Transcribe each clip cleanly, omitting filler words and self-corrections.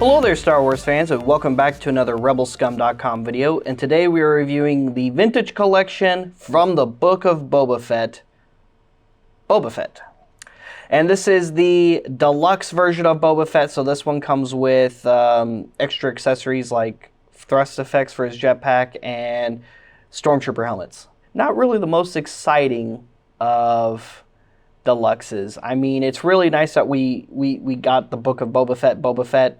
Hello there, Star Wars fans, and welcome back to another RebelScum.com video. And today we are reviewing the vintage collection from the Book of Boba Fett. Boba Fett. And this is the deluxe version of Boba Fett, so this one comes with extra accessories like thrust effects for his jetpack and stormtrooper helmets. Not really the most exciting of deluxes. I mean, it's really nice that we got the Book of Boba Fett,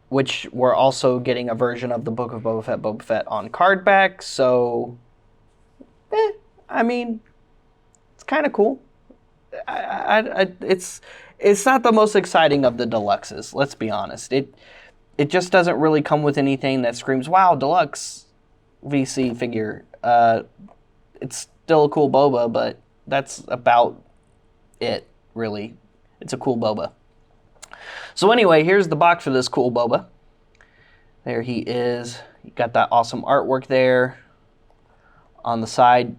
which we're also getting a version of the Book of Boba Fett on card back, so, I mean, it's kind of cool. It's not the most exciting of the deluxes, let's be honest. It just doesn't really come with anything that screams, wow, deluxe VC figure. It's still a cool Boba, but that's about it, really. It's a cool Boba. So anyway, here's the box for this cool Boba. There he is. You got that awesome artwork there. On the side,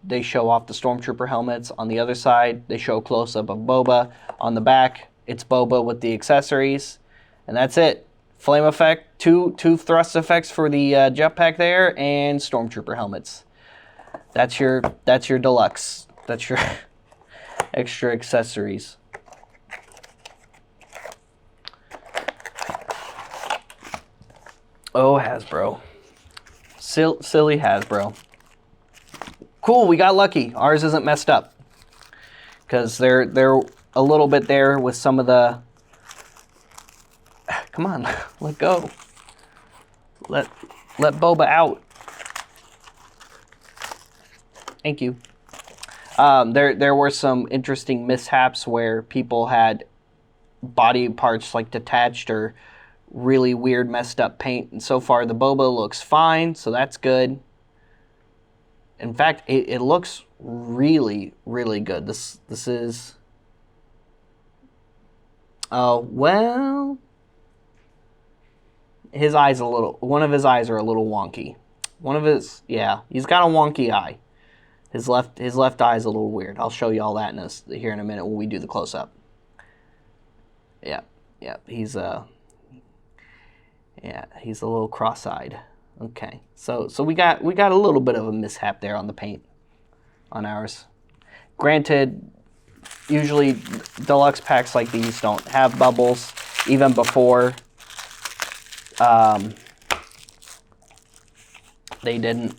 they show off the stormtrooper helmets. On the other side, they show a close-up of Boba. On the back, it's Boba with the accessories. And that's it. Flame effect, two thrust effects for the jetpack there, and stormtrooper helmets. That's your deluxe. That's your extra accessories. Oh, Hasbro. Silly Hasbro. Cool, we got lucky. Ours isn't messed up. Because they're a little bit there with some of the... Come on, let go. Let Boba out. Thank you. There were some interesting mishaps where people had body parts like detached or really weird messed up paint, and so far the Boba looks fine, so that's good. In fact, it looks really, really good. This is well, his eyes one of his eyes are a little wonky. Yeah, he's got a wonky eye. His left eye is a little weird. I'll show you all that here in a minute when we do the close-up. Yeah, he's a little cross-eyed. Okay, so we got a little bit of a mishap there on the paint on ours. Granted, usually deluxe packs like these don't have bubbles, even before they didn't.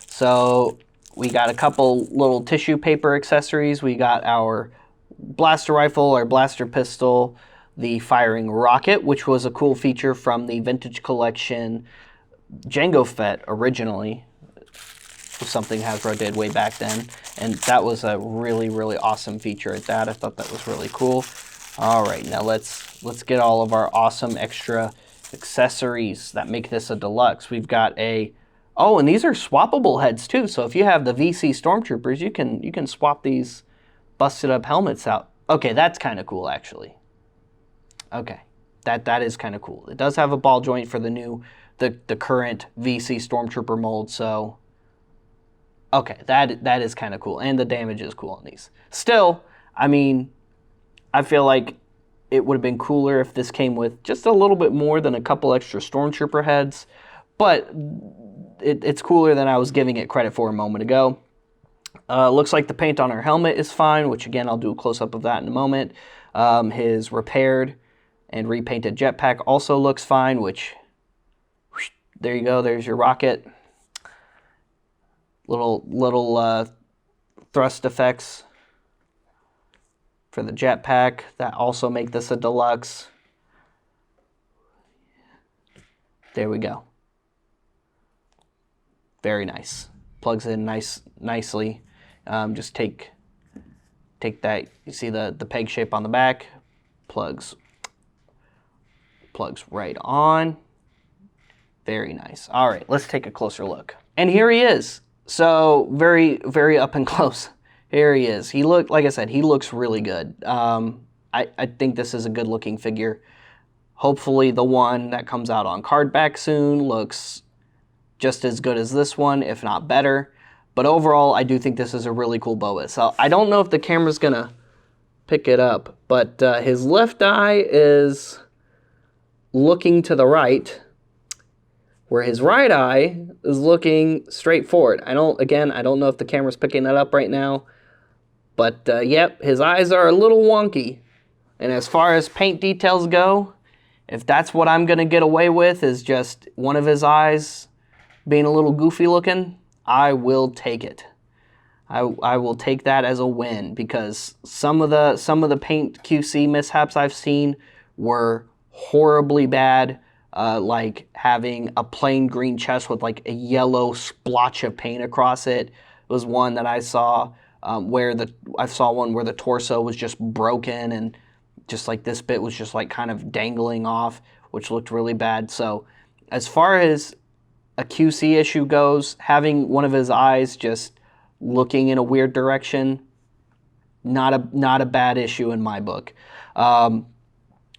So we got a couple little tissue paper accessories. We got our blaster rifle or blaster pistol, the firing rocket, which was a cool feature from the vintage collection Jango Fett originally. Was something Hasbro did way back then, and that was a really, really awesome feature at that. I thought that was really cool. All right, now let's get all of our awesome extra accessories that make this a deluxe. We've got oh, and these are swappable heads too. So if you have the VC Stormtroopers, you can swap these busted up helmets out. Okay, that's kind of cool actually. Okay, that is kind of cool. It does have a ball joint for the current VC Stormtrooper mold, so okay, that is kind of cool, and the damage is cool on these. Still, I mean, I feel like it would have been cooler if this came with just a little bit more than a couple extra Stormtrooper heads, but it's cooler than I was giving it credit for a moment ago. Looks like the paint on our helmet is fine, which again, I'll do a close-up of that in a moment. His repaired and repainted jetpack also looks fine, which, whoosh, there you go, there's your rocket. Little thrust effects for the jetpack that also make this a deluxe. There we go. Very nice. Plugs in nicely. Just take that. You see the peg shape on the back. Plugs right on. Very nice. All right, let's take a closer look. And here he is. So very, very up and close. Here he is. Like I said, he looks really good. I think this is a good looking figure. Hopefully the one that comes out on card back soon looks just as good as this one, if not better. But overall, I do think this is a really cool Boba. So I don't know if the camera's gonna pick it up, but his left eye is looking to the right, where his right eye is looking straight forward. I don't know if the camera's picking that up right now, but yep, his eyes are a little wonky. And as far as paint details go, if that's what I'm going to get away with, is just one of his eyes being a little goofy looking, I will take it. I will take that as a win, because some of the paint QC mishaps I've seen were horribly bad. Like having a plain green chest with like a yellow splotch of paint across it was one that I saw. I saw one where the torso was just broken and just like this bit was just like kind of dangling off, which looked really bad. So as far as a QC issue goes, having one of his eyes just looking in a weird direction, not a bad issue in my book.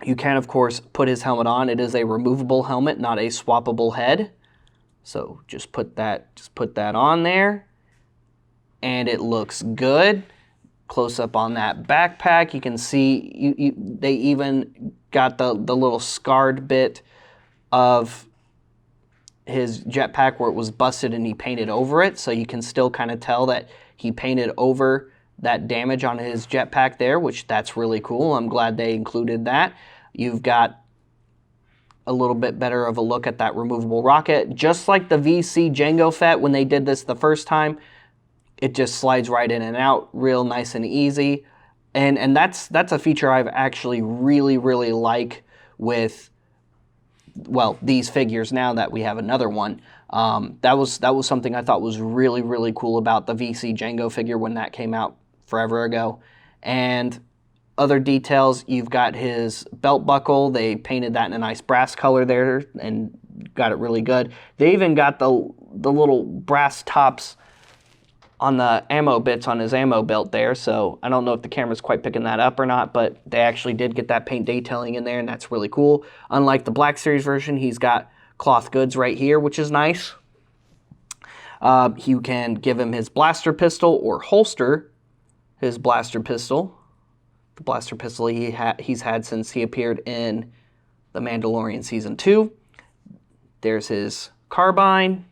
You can, of course, put his helmet on. It is a removable helmet, not a swappable head. So just put that on there, and it looks good. Close up on that backpack, you can see they even got the little scarred bit of his jetpack where it was busted and he painted over it, so you can still kind of tell that he painted over that damage on his jetpack there, which that's really cool. I'm glad they included that. You've got a little bit better of a look at that removable rocket. Just like the VC Jango Fett when they did this the first time, it just slides right in and out, real nice and easy. And that's a feature I've actually really like with, well, these figures now that we have another one. That was something I thought was really cool about the VC Jango figure when that came out forever ago. And other details, you've got his belt buckle. They painted that in a nice brass color there and got it really good. They even got the little brass tops on the ammo bits on his ammo belt there, so I don't know if the camera's quite picking that up or not, but they actually did get that paint detailing in there, and that's really cool. Unlike the Black Series version, he's got cloth goods right here, which is nice. You can give him his blaster pistol or holster his blaster pistol. The blaster pistol he's had since he appeared in The Mandalorian Season 2. There's his carbine.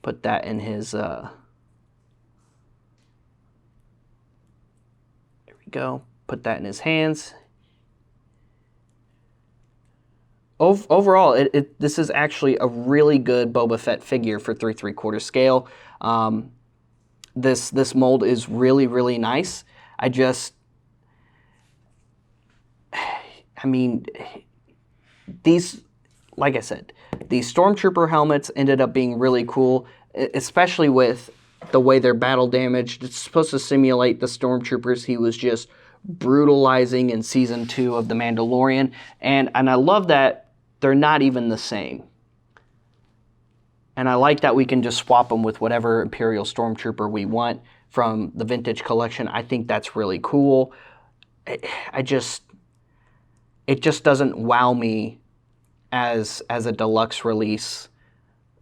Put that in his... there we go. Put that in his hands. Overall, this is actually a really good Boba Fett figure for 3 3/4 scale. This mold is really nice. I mean, these, like I said, these stormtrooper helmets ended up being really cool, especially with the way they're battle damaged. It's supposed to simulate the stormtroopers he was just brutalizing in Season 2 of The Mandalorian, and I love that they're not even the same. And I like that we can just swap them with whatever Imperial Stormtrooper we want from the vintage collection. I think that's really cool. It just doesn't wow me as a deluxe release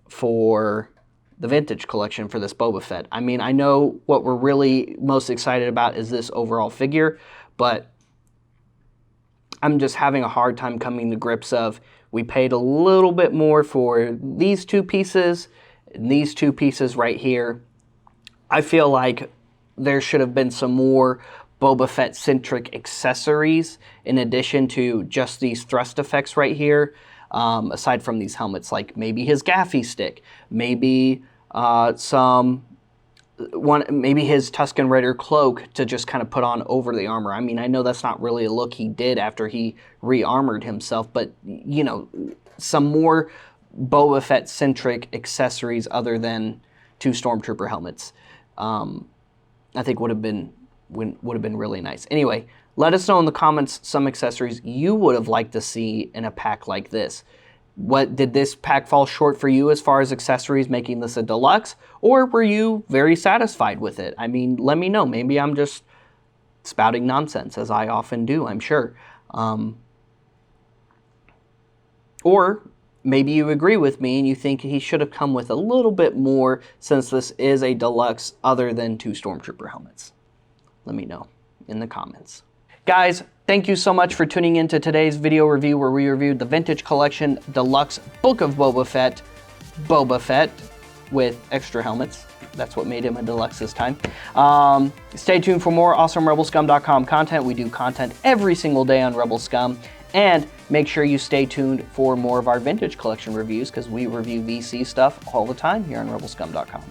for the vintage collection for this Boba Fett. I mean, I know what we're really most excited about is this overall figure, but I'm just having a hard time coming to grips of, we paid a little bit more for these two pieces and these two pieces right here. I feel like there should have been some more Boba Fett-centric accessories in addition to just these thrust effects right here, aside from these helmets, like maybe his gaffy stick, maybe maybe his Tusken Raider cloak to just kind of put on over the armor. I mean, I know that's not really a look he did after he re-armored himself, but, you know, some more Boba Fett-centric accessories other than two Stormtrooper helmets, I think would have been really nice. Anyway, let us know in the comments some accessories you would have liked to see in a pack like this. What did this pack fall short for you as far as accessories, making this a deluxe, or were you very satisfied with it? I mean, let me know. Maybe I'm just spouting nonsense, as I often do, I'm sure. Or maybe you agree with me and you think he should have come with a little bit more since this is a deluxe other than two Stormtrooper helmets. Let me know. in the comments. Guys, thank you so much for tuning in to today's video review where we reviewed the Vintage Collection Deluxe Book of Boba Fett with extra helmets. That's what made him a deluxe this time. Stay tuned for more awesome RebelScum.com content. We do content every single day on Rebel Scum. And make sure you stay tuned for more of our Vintage Collection reviews because we review VC stuff all the time here on RebelScum.com.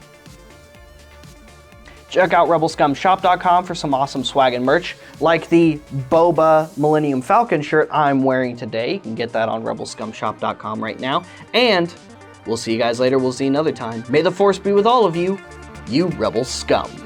Check out RebelScumShop.com for some awesome swag and merch, like the Boba Millennium Falcon shirt I'm wearing today. You can get that on RebelScumShop.com right now. And we'll see you guys later. We'll see you another time. May the Force be with all of you, you Rebel Scum.